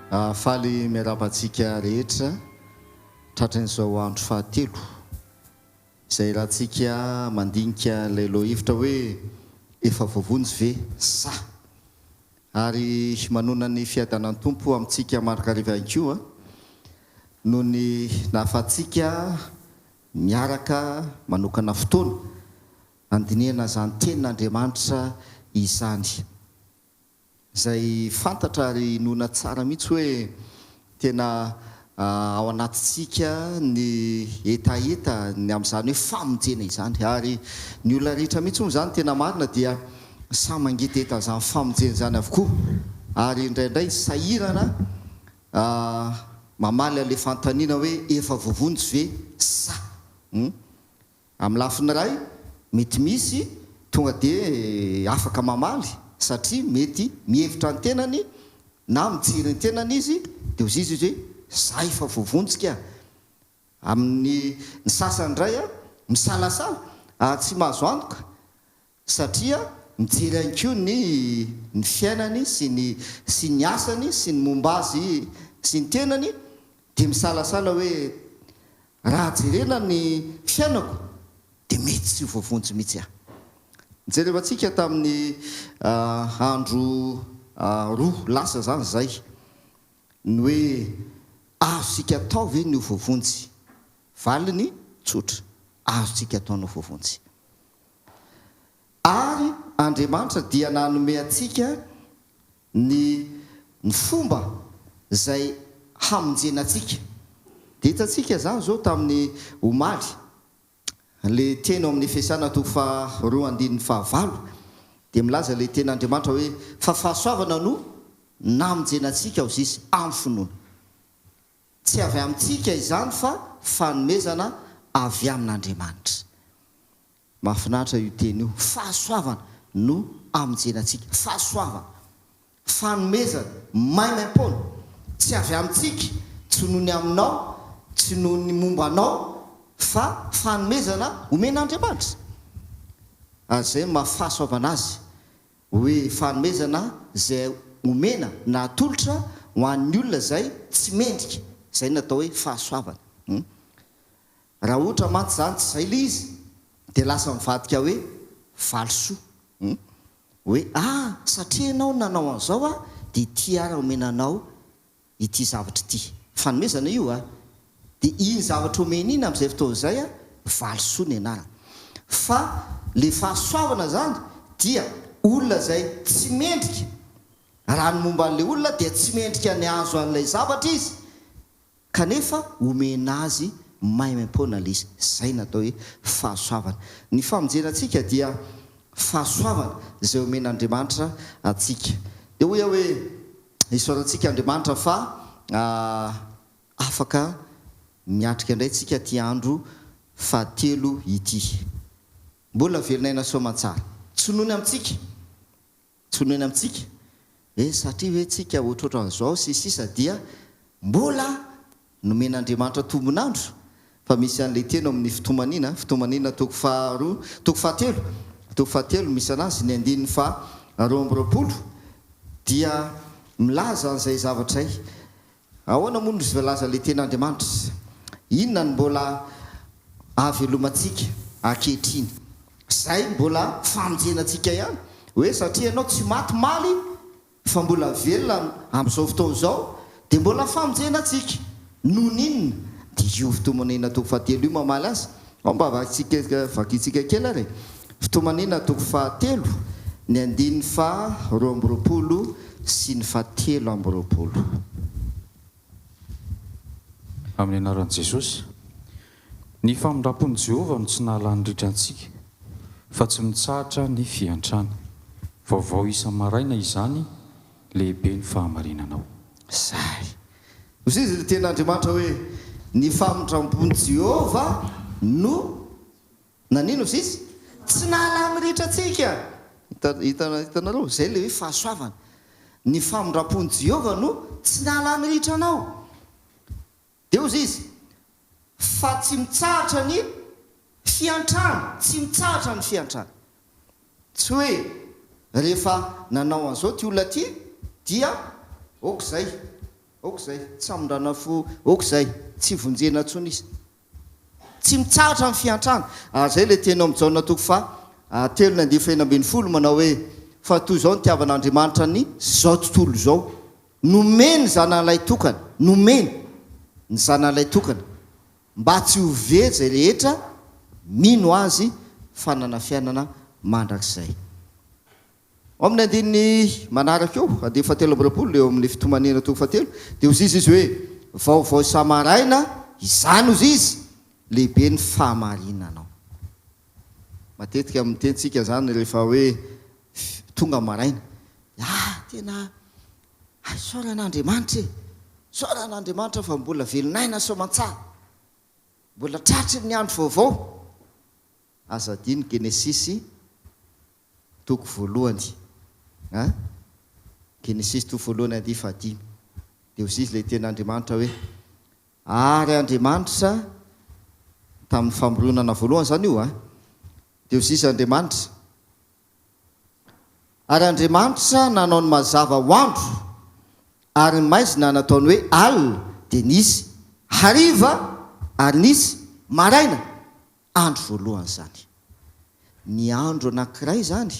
Faly miarabantsika rehetra tratran'izao andro fahatelo izay rahantsika mandinika ilay lohevitra hoe efa voavonjy ve sa ary manona ny fiadanan'ny tompo amintsika marikariva ihany koa noho ny nahafahantsika miaraka manokana fotoana andinihana izany tenin'Andriamanitra izany izay fantatra ary noana tsara mihitsy hoe tena ao anatintsika ny etaeta ny amin'izany hoe famonjena izany ary ny olona rehetra mihitsy moa izany tena marina dia samy mangita eta izany famonjena izany avokoa ary indraindray sahirana mamaly an'ilay fanontaniana hoe efa voavonjy ve sa amin'ny lafiny iray mety misy tonga dia afaka mamaly satria mety mihevitra ny tenany na mijery ny tenany izy dia ozy izy hoe za efa voavonjika amin'ny ny sasany indray misalasala tsy mahazo antoka satria mijery ihany koa ny fiainany sy ny asany sy ny momba azy sy ny tenany dia misalasala hoe raha jerena ny fiainako dia mety tsy voavonjy mihitsy aho. Jerevantsika tamin'ny andro roa lasa zany zay ny hoe azosika atao ve ny voavonjy valiny tsotra azosika atao ny voavonjy ary Andriamanitra dia nanome antsika ny fomba izay hamonjena antsika dia hitantsika zany zao tamin'ny omaly le teny amin'ny Efesana 2:2-5 dia milaza le ten'Andriamanitra hoe fa fahasoavana no namonjena antsika ozy izy amin'ny finoana tsy avy amintsika izany fa fanomezana avy amin'Andriamanitra. Mahafinaritra io teny io, fahasoavana no amonjena antsika, fahasoavana fanomezana maimaim-poana tsy avy amintsika tsy noho ny aminao tsy noho ny mombanao fa fanomezana omen'Andriamanitra. Zay mahafahasoavana azy hoe fanomezana izay omena na atolotra ho an'ny olona izay tsy mendrika, izay natao hoe fahasoavana. Raha ohatra mantsy zany tsy izay le izy dia lasa mivadika hoe valosoa hoe satria ianao nanao an'izao dia ity ara omenanao ity zavatra ity. Fanomezana io dia iny zavatra omena iny amin'izay fotoana izay valosoa ny anarana. Fa le fahasoavana zany dia olona izay tsy mendrika, raha ny momba an'ilay olona dia tsy mendrika ny azo an'ilay zavatra izy kanefa omena azy maimaim-poana le izy. Zay natao hoe fahasoavana. Ny famonjena antsika dia fahasoavana izay omen'Andriamanitra antsika. Dia hoy hoe isaorantsika Andriamanitra fa afaka miatrika indray tsika ty andro fahatelo ity. Mbola velonayna soamantsara tsy nohony amintsika, tsy nohony amintsika satria hoe tsika ohatroatra an'izao sisa dia mbola nomen'Andriamanitra tombonandro. Fa misy an'ilay teny amin'ny fitomanina toko fahatelo misy anazy ny 2:20 dia milaza an'izay zavatra izay. Ahoana moa no izy milaza le ten'Andriamanitra? Inona ny mbola ahavelomantsika ankehitriny? Zay mbola famonjena antsika ihany hoe satria ianao tsy maty maly fa mbola velona amin'izao fotoana izao dia mbola famonjena antsika noho n'inona dia io fitomanina toko fahatelo io mamaly azy. Mba vakitsika kely ary fitomanina toko fahatelo ny 2:20 sy ny 7:20. Amin'ny anaran'i Jesosy, ny famindrampon'i Jehovah no tsy nahalany ritra antsika fa tsy mitsahatra ny fiantrana. Vaovao isa-maraina izany lehibe ny fahamarinanao. Zay ozy izy ten'Andriamanitra hoe ny famindrampon'i Jehovah no nanino ozy izy tsy nahalany ritra antsika. Hitanareo zay le hoe fahasoavana. Ny famindrampon'i Jehovah no tsy nahalany ritra anao. Dia ozy izy fa tsy mitsahatra ny fiantrana, tsy mitsahatra ny fiantrana. Tsy hoe rehefa nanao an'izao ty olona ty dia okizay okzay tsy amndrana fo okzay tsy vonjena ntsony izy tsy mitsahatra amin'ny fiantrana zay le tena am jaona toko fa 3:40 manao hoe fa toy zao nitiavan'andriamanitra ny zao tontolo zao nomeny zanan'ilay tokana nomeny ny zanan'ilay tokana mba tsy ho veja rehetra mino azy fanana fiainana mandrakizay. Amin'ny andininy manaraka eo ade 7 eo amin'ny fitomanena toko 7 dia ozy izy hoe vaovao samaraina izany ozy izy lehibe ny fahamarinanao. Matetika amin'ny tentsika zany rehefa hoe tonga maraina tena soran'Andriamanitra soran'Andriamanitra fa mbola velonaina soamantsara mbola tratry ny andro vaovao. Azadiny Genesisy toko voalohany Genesisy toko voalohany 1:5 dia ozy izy le ten'Andriamanitra hoe ary Andriamanitra tamin'ny famoronana voalohany zany io dia ozy izy Andriamanitra ary Andriamanitra nanao ny mazava ho andro ary ny maizina nataony hoe alina dia nisy hariva ary nisy maraina andro voalohany zany. Ny andro anankiray zany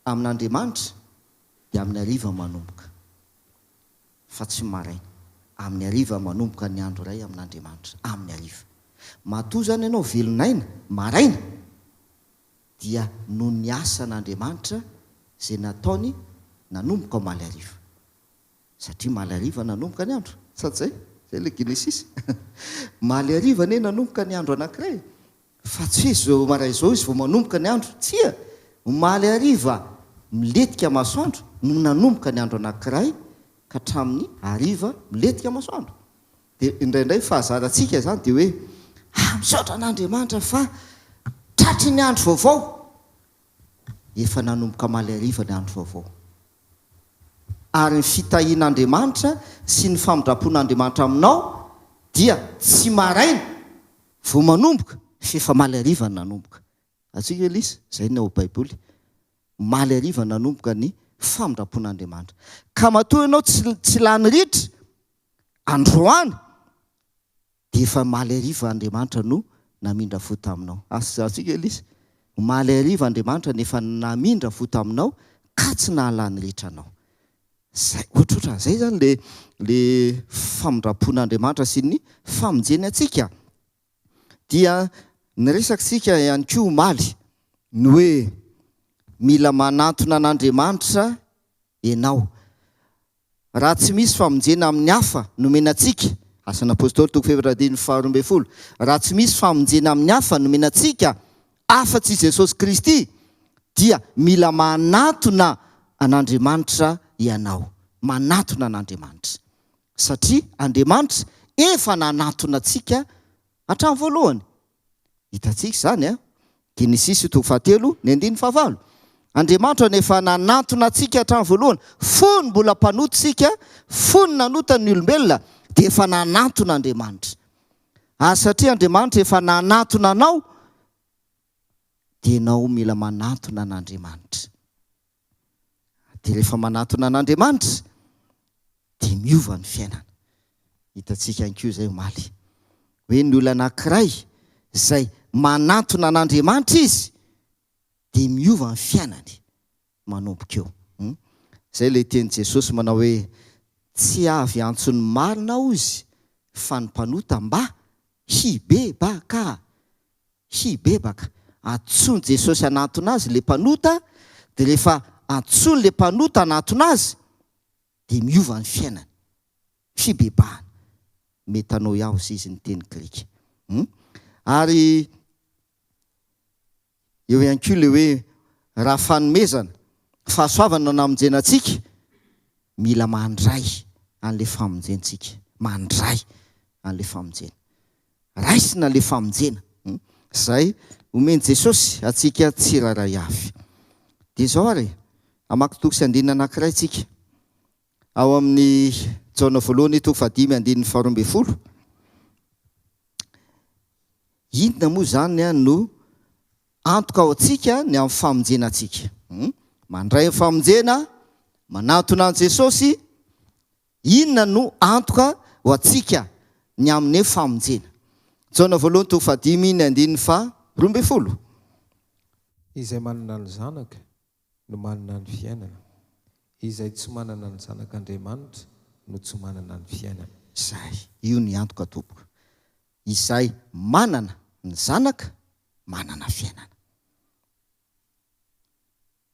amin'Andriamanitra dia amin'ny hariva manomboka fa tsy maraina. Amin'ny hariva manomboka ny andro iray amin'Andriamanitra amin'ny hariva. Matoa zany ianao velonaina maraina dia no ny asan'Andriamanitra zay nataony nanomboka maly hariva satria maly hariva nanomboka ny andro sady zay le Genesisy maly hariva ne nanomboka ny andro anankiray fa tsy hoe zao maray zao izy vao manomboka ny andro tsia maly hariva miletika masoandro no nanomboka ny andro anankiray ka hatramin'ny hariva miletika masoandro. Dia indraindray fahazarantsika zany dia hoe misaotra an'Andriamanitra fa tratry ny andro vaovao efa nanomboka maly hariva ny andro vaovao ary ny fitahian'Andriamanitra sy ny famindrapon'Andriamanitra aminao dia tsy maraina vao manomboka fefa maly hariva ny nanomboka. Atsika Elisa zay ny ao Baiboly maly hariva nanomboka ny famindrapon'Andriamanitra ka matoa ianao tsy lany ritra androany dia efa maly hariva Andriamanitra no namindra fo taminao. Atsika Elisa maly hariva Andriamanitra nefa namindra fo taminao ka tsy nahalany ritra anao. Zay ohatrotra zay zany le famindrapon'Andriamanitra sy ny famonjeny atsika. Dia niresakitsika ihany koa maly ny hoe mila manatona an'Andriamanitra ianao. Raha tsy misy famonjena amin'ny hafa nomena atsika Asan'ny Apôstôly toko 2:12 raha tsy misy famonjena amin'ny hafa nomena atsika afa-tsy i Jesosy Kristy dia mila manatona an'Andriamanitra ianao. Manatona an'Andriamanitra satria Andriamanitra efa nanatona atsika hatramin'ny voalohany. Hitantsika zany Genesisy toko 7:1-5 Andriamanitra nefa nanatona atsika hatramin'ny voalohany fony mbola mpanoto sika fony nanota ny olombelona dia efa nanatona Andriamanitra. Satria Andriamanitra efa nanatona anao dia ianao mila manatona an'Andriamanitra. Dia rehefa manatona an'Andriamanitra dia miova ny fiainana. Hitantsika ihany koa zay maly hoe ny olona anankiray zay manatona an'Andriamanitra izy dia miova ny fiainany manomboka eo. Zay le teny Jesosy manao hoe tsy avy antsony marina ozy fa ny mpanota mba hibebaka. Antsony Jesosy anatona azy le mpanota dia rehefa antsony le mpanota anatona azy dia miova ny fiainany fibebahana. Metano yaos izy ny teny Grika. Ary eo ihany koa le hoe raha fanomezana fahasoavana namonjena atsika mila mandray an'le famonjentsika. Mandray an'le famonjena. Raisina le famonjena. Zay omeny Jesosy atsika tsiraray avy. Dia zao ary amaky toko sy andinina anankiray tsika ao amin'ny Jaona voalohany toko 5:12. Inona moa zany no antoka ao atsika ny amin'ny famonjena atsika. Mandray ny famonjena manatona an' Jesosy inona no antoka ho atsika ny amin'ny famonjena. Jaona voalohany toko 5:12. Izay manana ny zanaka no manana ny fiainana. Izay tsy manana ny zanak'Andriamanitra no tsy manana ny fiainana. Zay, io ny antoka tompoko. Izay manana ny zanaka, manana fiainana.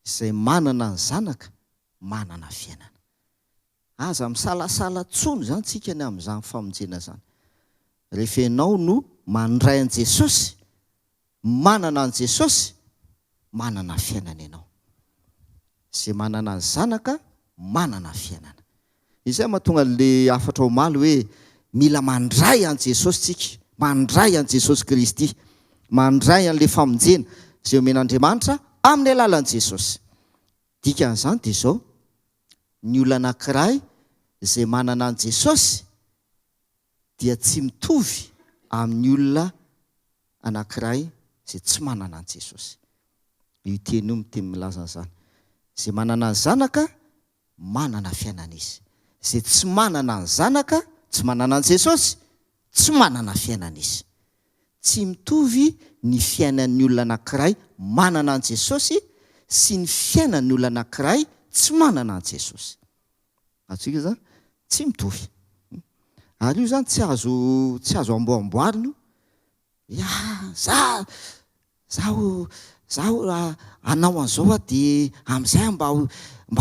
Izay manana ny zanaka, manana fiainana. Aza misalasala tsony zany tsika ny amin'izany famonjena zany. Rehefa ianao no mandray an' Jesosy, manana an' Jesosy, manana fiainana ianao. Izay manana ny zanaka, manana fiainana. Izay mahatonga le afatra omaly hoe mila mandray an' Jesosy tsika, mandray an' Jesosy Kristy, mandray an'le famonjena izay omen'Andriamanitra amin'ny alalan'i Jesosy. Dikan'izany dia izao, ny olona anankiray izay manana an' Jesosy dia tsy mitovy amin'ny olona anankiray izay tsy manana an' Jesosy. Io teny io miteny milaza an'izany. Izay manana ny zanaka, manana fiainana izy. Izay tsy manana ny zanaka, tsy manana an' Jesosy, tsy manana fiainana izy. Tsy mitovy ny fiainan'ny olona anankiray manana an' Jesosy sy ny fiainan'ny olona anankiray tsy manana an' Jesosy. Atsika zany tsy mitovy. Ary io zany tsy azo amboamboarina io. Zaho anao an'izao dia amin'izay mba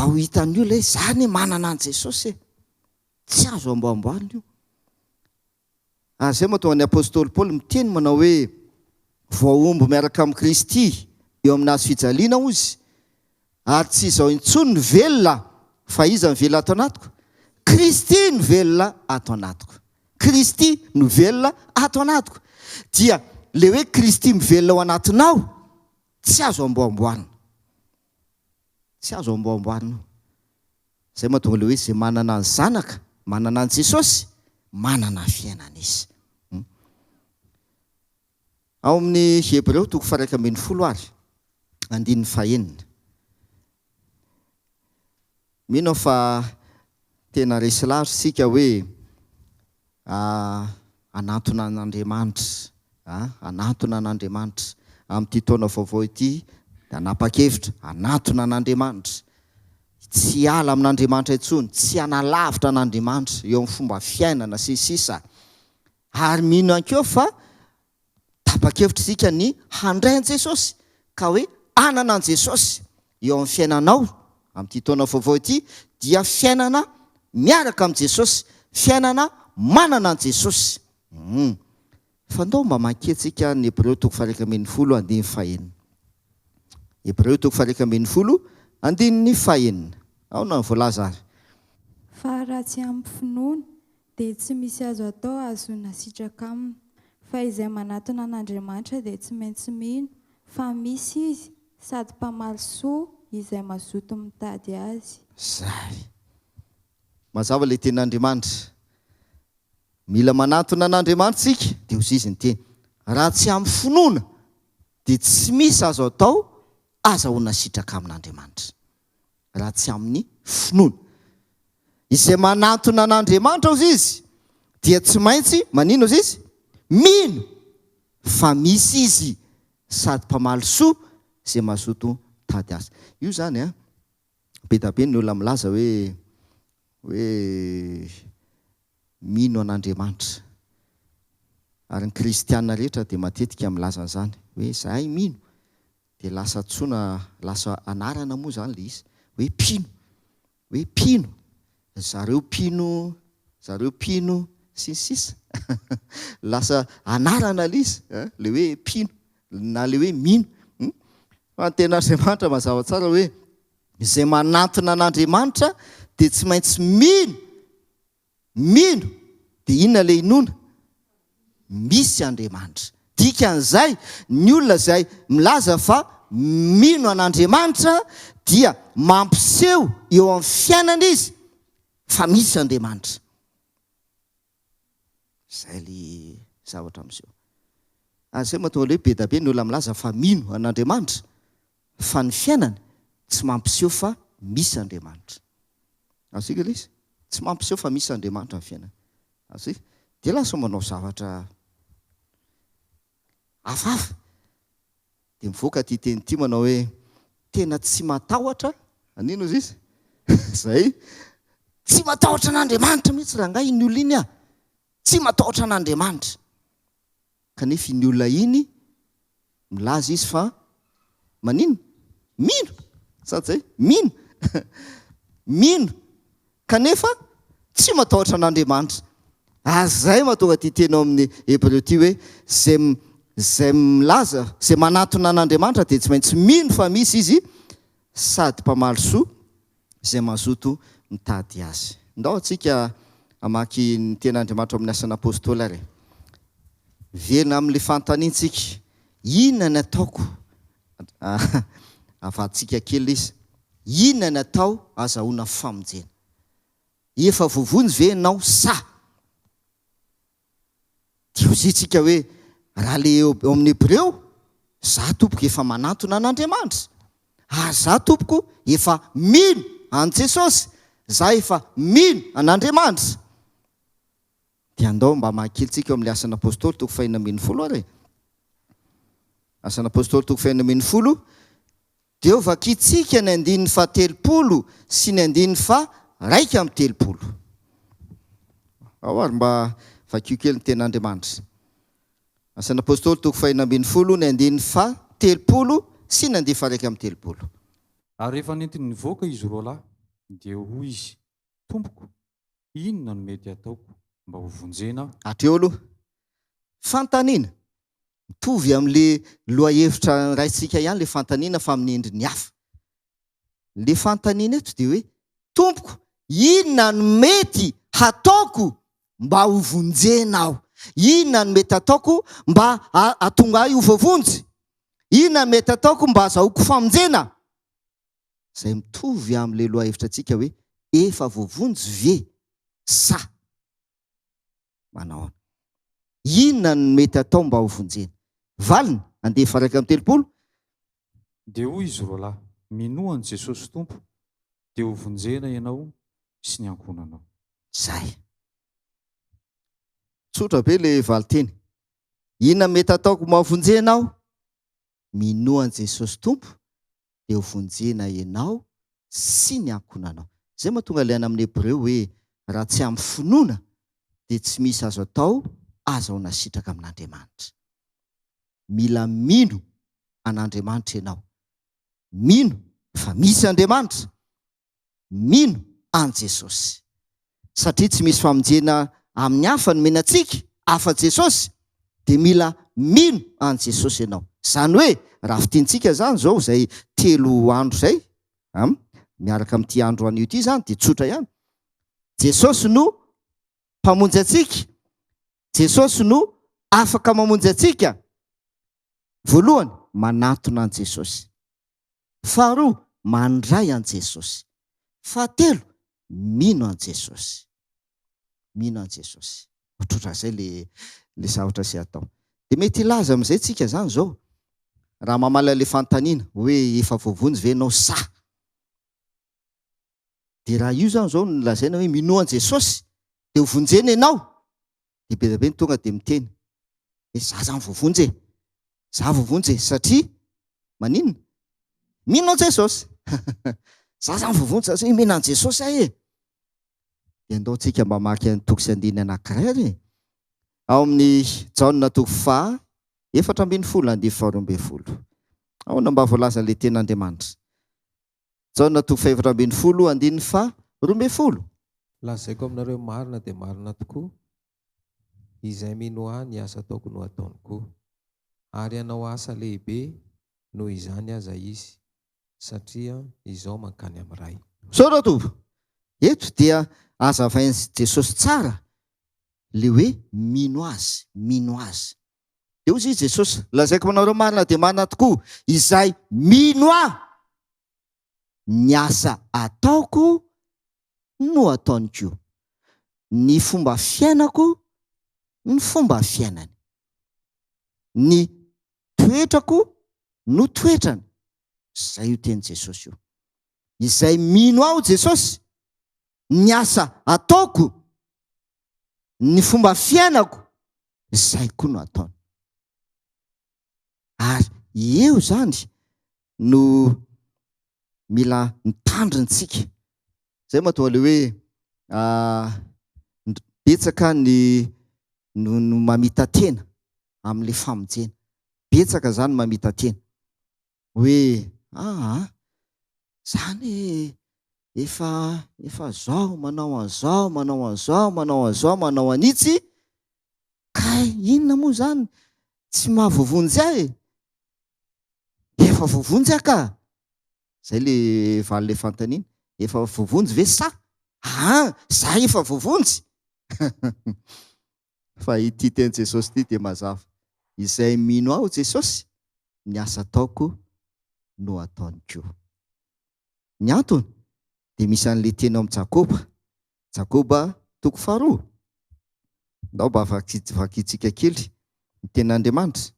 ho hitan'ny olona hoe zany manana an' Jesosy. Tsy azo amboamboarina io. Ary izay mahatonga ny apôstôly Paoly miteny manao hoe voaomby miaraka amin'ny Kristy eo amin'ny hazo fijaliana ozy, ary tsy izao intsony ny velona fa iza ny velona ato anatiko? Kristy no velona ato anatiko. Kristy no velona ato anatiko. Dia le hoe Kristy mivelona ao anatinao, tsy azo amboamboarina. Tsy azo amboamboarina. Izay mahatonga le hoe izay manana ny zanaka, manana an' Jesosy, manana fiainana izy. Ao amin'ny Hebreo toko 1:19. Mino fa tena resy lavitra sika hoe anatona an'Andriamanitra, anatona an'Andriamanitra. Amin'ity taona vaovao ity dia anapa-kevitra, anatona an'Andriamanitra. Tsy ala amin'Andriamanitra intsony, tsy analavitra an'Andriamanitra eo amin'ny fomba fiainana sy sisa. Ary mino ankeo fa tapa-kevitra sika ny handray an' Jesosy, ka hoe anana an' Jesosy eo amin'ny fiainanao amin'ity taona vaovao ity dia fiainana miaraka amin'ny Jesosy, fiainana manana an' Jesosy. Fandao mba manketsika ny Hebreo toko 1:15. Hebreo toko 1:15. Ao na voalaza ary. Fa raha tsy amin'ny finoana dia tsy misy azo atao azona sitraka aminy. Fa izay manatona an'Andriamanitra dia tsy maintsy mino, fa misy izy sady mpamaly soa izay mazoto mitady azy. Zay. Mazava le ten'Andriamanitra. Mila manatona an'Andriamanitra tsika, dia hozy izy ny teny. Raha tsy amin'ny finoana dia tsy misy azo atao azahoana sitraka amin'Andriamanitra. Raha tsy amin'ny finoana. Izay manatona an'Andriamanitra hozy izy dia tsy maintsy manino hozy izy? Mino fa misy izy sady mpamaly soa izay mazoto tady azy. Io zany be da be ny olona milaza hoe mino an'Andriamanitra. Ary ny kristianina rehetra dia matetika milaza an'izany hoe zahay mino. Dia lasa tsona, lasa anarana moa zany le izy hoe mpino. Hoe mpino. Zareo mpino sy sisa. Lasa anarana le izy, le hoe mpino na le hoe mino. Fa ny ten'Andriamanitra mazava tsara hoe izay manatona an'Andriamanitra dia tsy maintsy mino. Dia inona le inona? Misy Andriamanitra. Dikan'izay ny olona izay milaza fa mino an'Andriamanitra dia mampiseho eo amin'ny fiainana izy fa misy Andriamanitra. Zay le zavatra amin'izao. Ary izay mahatonga le hoe be da be ny olona milaza fa mino an'Andriamanitra fa ny fiainana tsy mampiseho fa misy Andriamanitra. Asika le izy. tsy mampiseho fa misy Andriamanitra amin'ny fiainana. Azay dia lasa manao zavatra hafahafa. Dia mivoaka ty teny ty manao hoe tena tsy matahotra, anino izy izy? Zay tsy matahotra n'Andriamanitra mihitsy raha ngahy iny olona iny a. Tsy matahotra n'Andriamanitra. Kanefa iny olona iny milaza izy fa manino? Mino. Sady zay mino. Mino. Kanefa tsy matahotra n'Andriamanitra. Azay mahatonga ty teny ao amin'ny Hébreu ty hoe zay milaza, zay manatona n'Andriamanitra dia tsy maintsy mino fa misy izy sady mpamaly soa zay mazoto mitady azy. Ndao antsika amaky ny ten'Andriamanitra amin'ny asan'ny apôstôly ary. Velona amin'ilay fanontaniantsika, inona ny ataoko? Avaditsika kely izy. Inona ny atao azahoana famonjena? Efa vovonjy ve ianao sa? Dia hozintsika hoe raha le eo amin'ny Hébreu, za tompoko efa manatona n'Andriamanitra. Za tompoko efa mino an Jesosy. Za efa mino an'Andriamanitra. Dia andao mba mahakelitsika amin'ilay asan'ny apôstôly toko 4:10 ary. Asan'ny apôstôly toko 4:10. Dia ho vakitsika ny 9:30 sy ny 9:130. Ao ary mba vakio kely ny ten'Andriamanitra. Asan'ny apôstôly toko 4:10 ny 9:30 sy ny 9:130. Ary rehefa nentiny nivoaka izy roa lahy, dia hoy izy, tompoko, inona no mety ataoko mba ho vonjena? Hatreo aloha fantaniana mitovy amin'le lohahevitra raintsika ihany le fantaniana fa amin'ny endriny hafa. Le fantaniana eto dia hoe tompoko, inona no mety hataoko mba ho vonjena aho? Inona no mety ataoko mba hatonga ahy ho voavonjy? Inona no mety ataoko mba azahoako famonjena? Zay mitovy amin'le lohahevitra antsika hoe efa voavonjy ve sa? Manao. Inona no mety atao mba ho vonjena? Valina 9:130. Dia hoy izy roa lahy, minoan Jesosy tompo, dia ho vonjena ianao sy ny ankonanao. Zay. Tsotra be le valiteny. Inona mety ataoko mba ho vonjena aho? Minoan Jesosy tompo, dia ho vonjena ianao sy ny ankonanao. Zay mahatonga ilaina amin'ny Hébreu hoe raha tsy amin'ny finoana dia tsy misy azo atao azahoana sitraka amin'Andriamanitra. Mila mino an'Andriamanitra ianao. Mino fa misy Andriamanitra. Mino an Jesosy. Satria tsy misy famonjena amin'ny hafa no menantsika, hafa Jesosy, dia mila mino an Jesosy ianao. Zany hoe raha fitiantsika zany zao zay 3 andro zay, miaraka amin'ity andro anio ity zany dia tsotra ihany. Jesosy no mpamonjy antsika. Jesosy no afaka mamonjy antsika. Voalohany, manatona an Jesosy. Faharoa, mandray an Jesosy. Fahatelo, mino an Jesosy. Mino an Jesosy. Tsotra zay le zavatra sy atao. Dia mety ilaza amin'izay tsika zany zao. Raha mamala le fantaniana hoe efa voavonjy ve ianao sa? Dia raha io zany zao no lazaina hoe mino an Jesosy dia ho vonjena ianao. Dia be dia be ny tonga dia miteny hoe za zany voavonjy e. Za voavonjy e satria maninona? Mino an Jesosy. Za zany voavonjy satria mino an Jesosy ahy e. Dia andaontsika mba maky ny toko sy andiny anankiray ary. Ao amin'ny Jaona toko 4:4-20. Ao mba voalaza le ten'Andriamanitra. Jaona toko 4:4-20. Lazaiko aminareo marina dia marina tokoa. Izay mino ahy ny asa ataoko no ataony koa. Ary hanao asa lehibe noho izany aza izy, satria izao mankany amin'ny ray. Saora tovo. Eto dia azavain'i Jesosy tsara le hoe mino azy, mino azy. Dia hoy izy Jesosy, lazaiko aminareo marina dia marina tokoa, izay mino ahy ny asa ataoko no ataony koa. Ny fomba fiainako ny fomba fiainany. Ny toetrako no toetrany. Zay io teny Jesosy io. Izay mino aho Jesosy ny asa ataoko, ny fomba fiainako, zay koa no ataony. Ary eo zany no mila mitandrintsika. Zay mahatonga le hoe betsaka no mamita tena amin'le famonjena. Betsaka zany mamita tena. Hoe zany efa zao manao an'izao, manao an'izao, manao an'izao, manao an'itsy, ka inona moa zany tsy mahavovonjy ahy? Efa vovonjy aho ka. Zay le valy le fantaniana. Efa vovonjy ve sa? Za efa vovonjy. Fa ity teny Jesosy ity dia mazava. Izay mino aho Jesosy, ny asa ataoko no ataony koa. Ny antony dia misy an'le teny amin'ny Jakoba. Jakoba 4:. Ndao mba vakitsika kely ny tenin'Andriamanitra.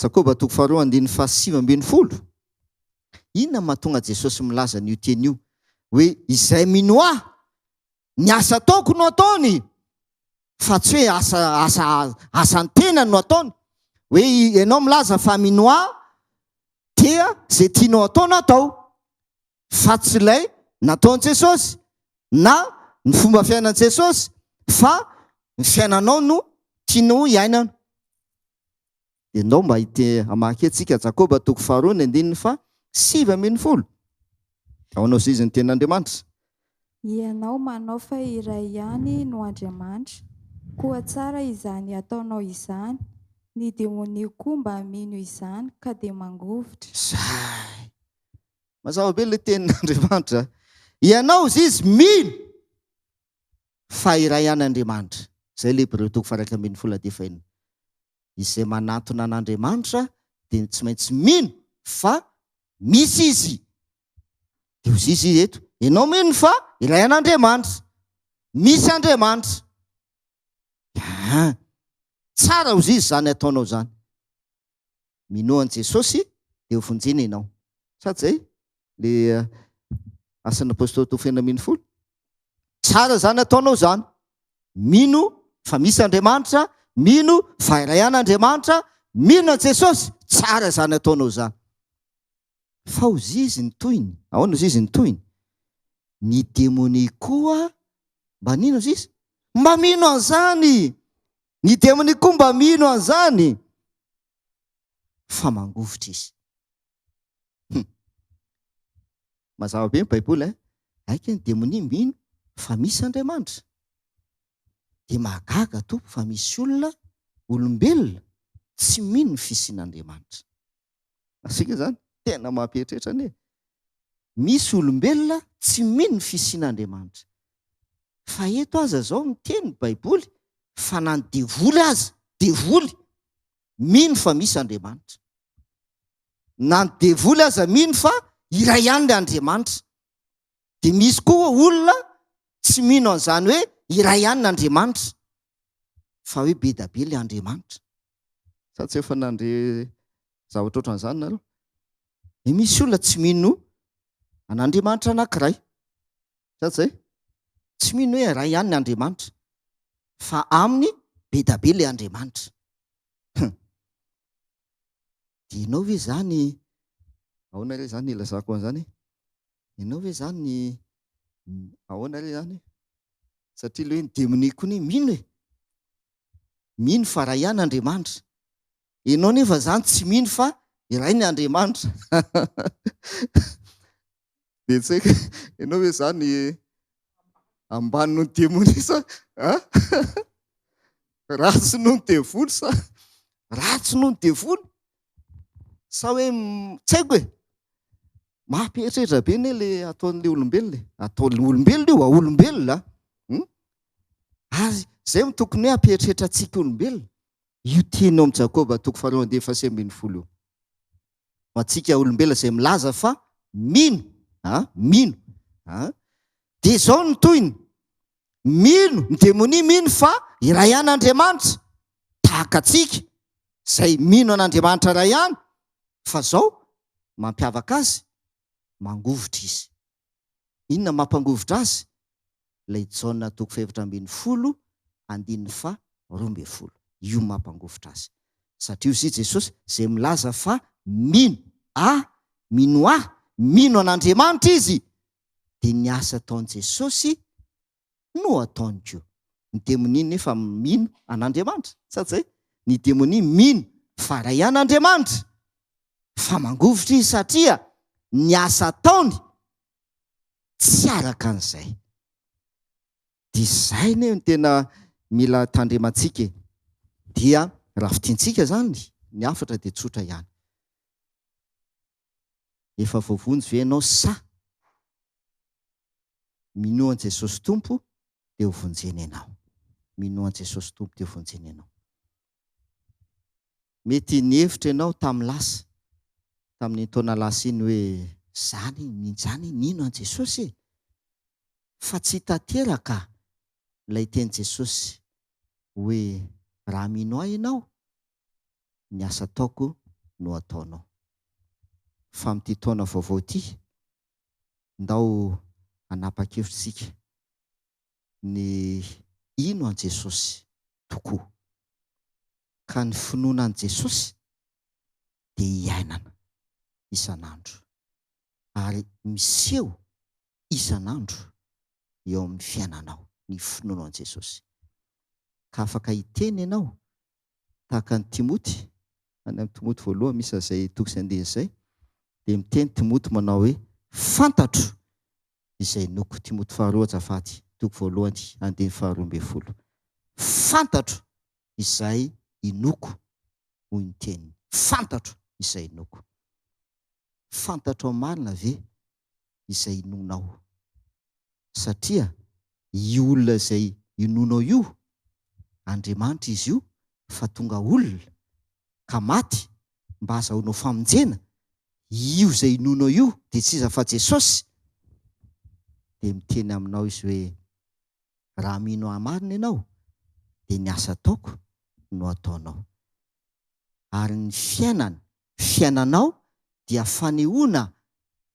Jakoba 4:7. Inona mahatonga Jesosy milaza n'io teny io? Hoe izay mino ahy, ny asa ataoko no ataony. Fa tsy hoe asany tena no ataony. Hoe ianao milaza fa mino ahy dia zay tianao atao no atao. Fa tsy ilay nataon'i Jesosy na ny fomba fiainan'i Jesosy, fa ny fiainanao no tianao hiainana. Dia ndao mba hamaky antsika Jakoba 4:7. Aonao izy ny tenin'Andriamanitra. Ianao manao fa iray ihany no Andriamanitra, koa tsara izany ataonao izany. Ny demônia koa mba mino izany ka dia mangovitra. Zay. Mazava be le tenin'Andriamanitra. Ianao izy mino fa iray ihany Andriamanitra. Zay le Hébreux 1:14. Izay manatona an'Andriamanitra dia tsy maintsy mino fa misy izy. Dia ozy izy eto. Ianao mino fa iray an'Andriamanitra. Misy Andriamanitra. Tsara ozy izy zany ataonao zany. Mino an Jesosy dia hovonjena ianao. Sady zay le asan'ny apôstôly 2:10. Tsara zany ataonao zany. Mino fa misy Andriamanitra, mino fa iray an'Andriamanitra, mino an Jesosy, tsara zany ataonao zany. Fa ozy izy ny toyiny. Ahoana ozy izy ny toyiny? Ny démonie koa mba nino ozy izy? Mba mino an'izany. Ny démonie koa mba mino an'izany. Fa mangovitra izy. Mazava be ny Baiboly. Aika ny démonie mino fa misy Andriamanitra. Dia mahagaga tompo fa misy olona, olombelona, tsy mino ny fisian'Andriamanitra. Asika zany tena mampieritreritra anie. Misy olombelona tsy mino ny fisian'Andriamanitra. Fa eto aza zao miteny ny Baiboly fa na ny devoly aza, devoly mino fa misy Andriamanitra. Na ny devoly aza mino fa iray ihany le Andriamanitra. Dia misy koa olona tsy mino an'izany hoe iray ihany n'Andriamanitra, fa hoe be da be le Andriamanitra. Sady tsy efa nandre zavatra ohatran'izany nareo. Misy olona tsy mino an'Andriamanitra anankiray. Sady zay tsy mino hoe iray ihany ny Andriamanitra, fa aminy be da be le Andriamanitra. Dia ianao hoe zany, ahoana re zany ilazako an'izany? Ianao hoe zany ahoana re zany? Satria le hoe ny démonie koa ny mino e. Mino fa iray ihany Andriamanitra. Ianao nefa zany tsy mino fa iray ny Andriamanitra. Dia tsy haiko ianao hoe zany ambany noho ny démonie sa? Ratsy noho ny devoly sa? Ratsy noho ny devoly? Sa hoe tsy haiko e. Mampieritreritra be ne le ataon'le olombelona. Ataon'le olombelona io, olombelona. Ary zay no tokony hoe ampieritreritra antsika olombelona. Io teny amin'ny Jakoba 4:7. Ho antsika olombelona izay milaza fa mino. Mino. Dia zao ny toyiny. Mino, ny démonie mino fa iray ihany Andriamanitra. Tahaka antsika izay mino an'Andriamanitra iray ihany. Fa zao mampiavaka azy, mangovitra izy. Inona mampangovitra azy? ilay jauna toko fahefatra ambin'ny folo andininy fa 12. Io mampangofotra azy. Satria io Jesosy izay milaza fa mino an'Andriamanitra izy, dia ny asa ataon'i Jesosy no ataony koa. Ny demonia nefa mino an'Andriamanitra. Satsy zay? Ny demonia mino fa ray an'Andriamanitra. Fa mangovotra izy satria ny asa ataony tsy araka an'izay. Dia izay no tena mila tandremantsika. Dia raha fitiantsika zany ny hafatra dia tsotra ihany. Efa voavonjy ve ianao sa minoan Jesosy Tompo dia ho vonjeny ianao. Minoan Jesosy Tompo dia ho vonjeny ianao. Mety nihevitra ianao tamin'ny lasa, tamin'ny taona lasa iny hoe zany nino an Jesosy, fa tsy tanteraka ilay teny Jesosy hoe raha mino ahy ianao, ny asa ataoko no ataonao. Fa amin'ity taona vaovao ity, ndao hanapa-kevitsika ny ino an Jesosy tokoa, ka ny finoana an Jesosy dia hiainana isan'andro, ary miseho isan'andro eo amin'ny fiainanao ny finoana an Jesosy. Ka afaka hiteny ianao tahaka ny Timoty, any amin'ny Timoty voalohany misy izay toko izay andeha izay, dia miteny Timoty manao hoe fantatro izay noko. Timoty faharoa azafady, toko voalohany andiny 12. Fantatro izay inoko hoy ny teniny. Fantatro izay inoko. Fantatro marina ve izay inonao? Satria io olona izay inonao io, Andriamanitra izy io, fa tonga olona ka maty mba azahoanao famonjena. Io izay inonao io dia tsy iza fa Jesosy. Dia miteny aminao izy hoe raha mino ahy marina ianao dia ny asa ataoko no ataonao. Ary ny fiainanao dia fanehoana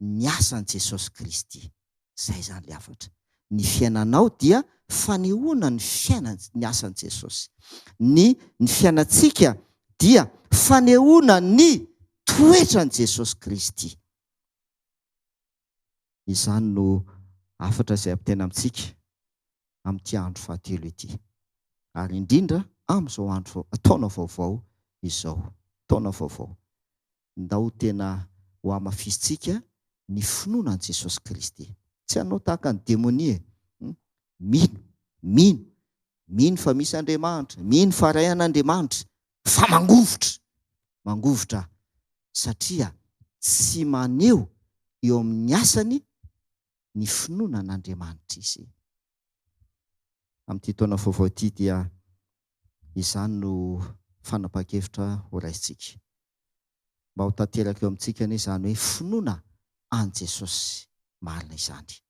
ny asan'i Jesosy Kristy. Zay zany le hafatra. Ny fiainanao dia fanehoana ny asan'i Jesosy. Ny fiainantsika dia fanehoana ny toetran'i Jesosy Kristy. Izany no hafatra izay ampitena amintsika amin'ity andro fahatelo ity. Ary indrindra amin'izao andro taona vaovao izao. Taona vaovao. Ndao tena ho amafisitsika ny finoana an Jesosy Kristy. Tsy hanao tahaka ny demonia. Mino fa misy Andriamanitra, mino fa ray an'Andriamanitra, fa mangovotra satria tsy maneho eo amin'ny asany ny finoana an'Andriamanitra izy. Amin'ity taona vaovao ity dia izany no fanapa-kevitra ho raisitsika. Mba ho tanteraka eo amintsika ny izany hoe finoana an Jesosy marina izany.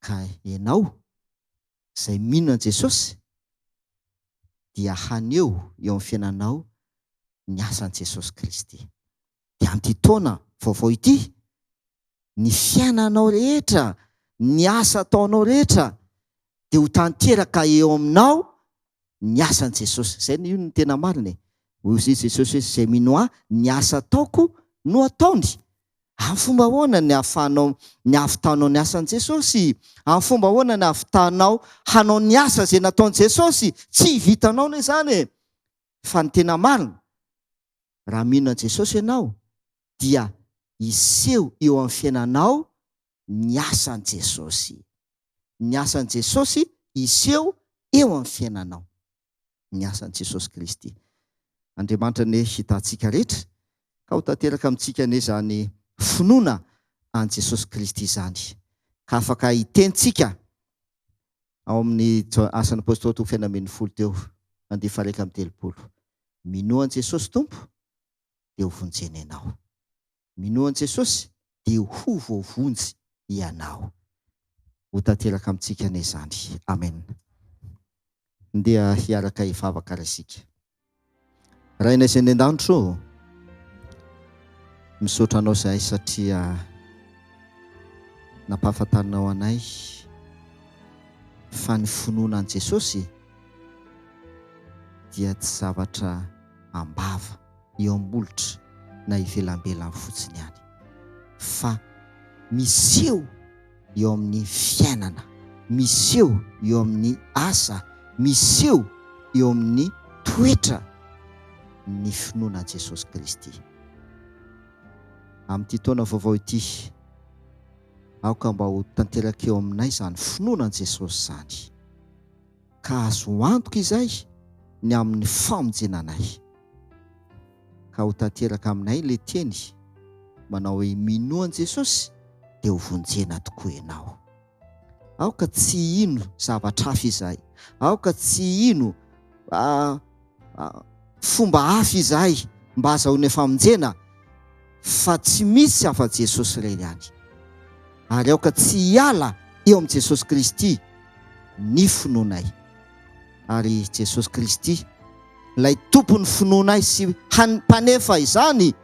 Ka ianao izay mino an Jesosy dia haneho eo amin'ny fiainanao ny asan'i Jesosy Kristy. Dia amin'ity taona vaovao ity, ny fiainanao rehetra, ny asa ataonao rehetra dia ho tanteraka eo aminao ny asan'i Jesosy. Zay io ny tena marina. Hoy Jesosy hoe izay mino ahy, ny asa ataoko no ataony. Amin'ny fomba ahoana ny ahafahanao ny ahavitanao ny asan'i Jesosy? Amin'ny fomba ahoana ny ahavitanao hanao ny asa izay nataon'i Jesosy? Tsy vitanao lay zany. Fa ny tena marina, raha mino an Jesosy ianao dia hiseho eo amin'ny fiainanao ny asan'i Jesosy. Ny asan'i Jesosy hiseho eo amin'ny fiainanao. Ny asan'i Jesosy Kristy. Andriamanitra ne hitantsika rehetra ka ho tanteraka amintsika ne zany finoana an Jesosy Kristy izany. Ka afaka hitentsika ao amin'ny asan'ny apôstôly toko fainambin'ny folo teo, 2:30. Mino an Jesosy Tompo dia ho vonjeny ianao. Mino an Jesosy dia ho voavonjy ianao. Ho tanteraka amintsika ne zany. Amen. Ndeha hiaraka hivavaka raisika. Rainay izay ny an-danitro, misaotra anao zahay satria nampahafantarinao anay fa ny finoanan' Jesosy dia tsy zavatra ambava eo am-bolitra na ivelambelany fotsiny ihany, fa miseho eo amin'ny fiainana, miseho eo amin'ny asa, miseho eo amin'ny toetra ny finoanan' Jesosy Kristy. Amin'ity taona vaovao ity, aoka mba ho tanteraka eo aminay izany finoanan' Jesosy izany, ka azo antoka izay ny amin'ny famonjenanay, ka ho tanteraka aminay ilay teny manao hoe minoan' Jesosy dia ho vonjena tokoa ianao. Aoka tsy ino zavatra hafa izahay, aoka tsy ino fomba hafa izahay mba azahoana famonjena, fa tsy misy hafa Jesosy iray ihany. Ary aoka tsy hiala eo amin'i Jesosy Kristy ny finoanay. Ary Jesosy Kristy, ilay tompony finoanay sy mpanefa izany,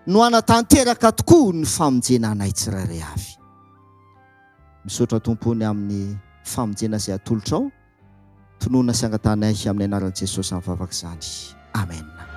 no hanatanteraka tokoa ny famonjenanay tsirairay avy. Misaotra tompony amin'ny famonjena izay atolotra ao, tonoana sy angatanay amin'ny anaran'i Jesosy amin'ny vavaka izany. Amen.